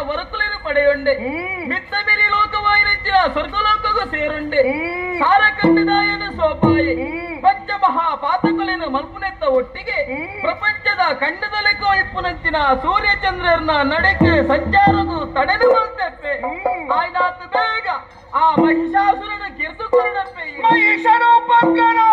ವರಕುಲಿನ ಪಡೆಯುಂಡೆ ಮಿತ್ತ ಮೇರಿ ಲೋಕವಾಯಿನ ಸ್ವರ್ಗಲೋಕಗೂ ಸೇರುಂಡೆ ಸಾರ ಕಂಡದಾಯನ ಸೋಪಾಯಿ ಪಂಚಮಹಾಪಾತಕಲಿನ ಮಲ್ಪುನೆತ್ತ ಒಟ್ಟಿಗೆ ಪ್ರಪಂಚದ ಖಂಡದಲೆಕ್ಕೋ ಇಪ್ಪುನಂಚಿನ ಸೂರ್ಯ ಚಂದ್ರನ ನಡೆಕೆ ಸಂಚಾರದು ತಡೆದು ಬರ್ತಪ್ಪೆ ಆಯ್ನಾತು ಬೇಗ ಆ ಮಹಿಷಾಸುರನ ಕಿರ್ದುಕೊರಡಪ್ಪೆ ಮಹಿಷನು ಪಕ್ಕನು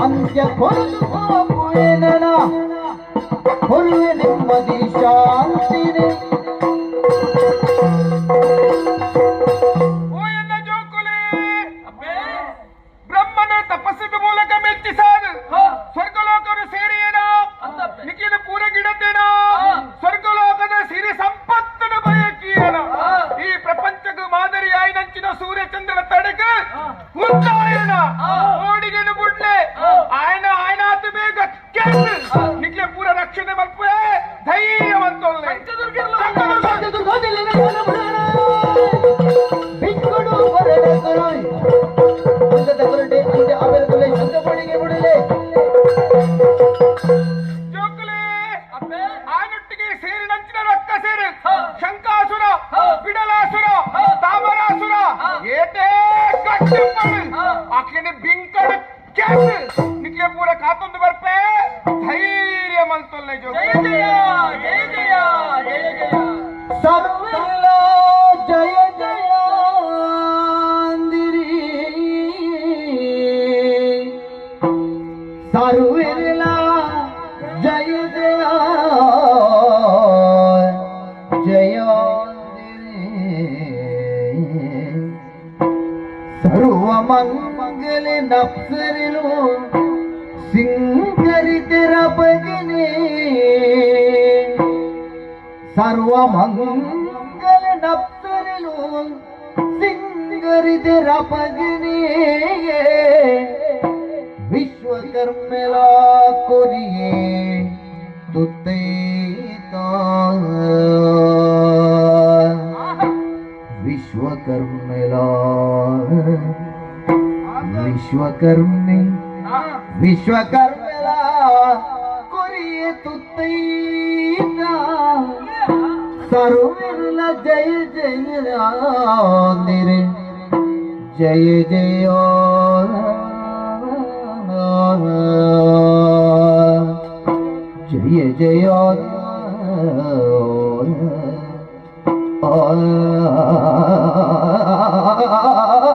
ಅಂತ್ಯ ಕೊರದು ಹೋಗುವೆನನ ಹೊರುವೆ ನೆಮ್ಮದಿ ಶಾಂತಿನೆ ಬ್ರಹ್ಮನ ತಪಸ್ಸಿನ ಮೂಲಕ ಮೆಚ್ಚಿಸಾದು ಸ್ವರ್ಗಲೋಕರು ಸೇರಿಯೇನ ನಿಖಿಲ ಪೂರ ಗಿಡತೇನ ಸ್ವರ್ಗಲೋಕದ ಸಿರಿ ಸಂಪತ್ತನ ಬಯಕಿಯೇನ ಈ ಪ್ರಪಂಚಕ್ಕೆ ಮಾದರಿಯಾಯಿ ನಂಚಿನ ಸೂರ್ಯಚಂದ್ರನ ತಡೆಗೆ ಮುಂದಾಯನ ಓಡಿಗೆನ ಬುಡ್ಲೆ ಆಯ್ನ ಆಯ್ನಾತು ಬೇಗ ನಿಖಿಲ ಪೂರ ರಕ್ಷಣೆ ಮಲ್ಪೆ ಧೈರ್ಯವಂತೊಳ್ಳೆ ಬಿಕ್ಕುಡು ಬರಡಕರು ಆನೊಟ್ಟಿಗೆ ಸೇರಿ ನಂಚಿನ ರಕ್ತ ಸೇರಿ ಶಂಕಾಸುರ ಬಿಡಲಾಸುರ ತಾಮರಾಸುರ ಏಟೇ ಆಕೆನೆ ಬಿಂಕಡ ನಿಕ್ಲೆ ಪೂರ ಕಾತೊಂದು ಬರ್ಪೆ ಧೈರ್ಯ ಮಲ್ತೊಲ್ಲೆ ಜಯ ಜಯ ಜಯ ಜಯ ಜಯ ಜಯ ಸರ್ವೆಲ್ಲ ಜಯ ಜಯ ಸರ್ವೆಲ್ಲ ಜಯ ಜಯ ಜಯ ಸರ್ವ ಮಂಗಲ ನಪ್ಸರಿಲು ಸಿಂಗರಿತರ ಭಜನೆ ಸರ್ವ ಮಂಗಲ ನಪ್ಸರಿಲು ಸಿಂಗರಿತರ ಭಜನೆ ವಿಶ್ವಕರ್ಮೆಲ ಕೊರಿಯೇ ತುತ್ತೈತ ವಿಶ್ವಕರ್ಮೆಲ ವಿಶ್ವಕರ್ಮೆ ವಿಶ್ವಕರ್ಮೆಲ ಕೊರಿಯೇ ತುತ್ತೈತ ಸರ್ವೆಲ್ಲ ಜಯ ಜಯ ನಿರೆ ಜಯ ಜಯ जय जय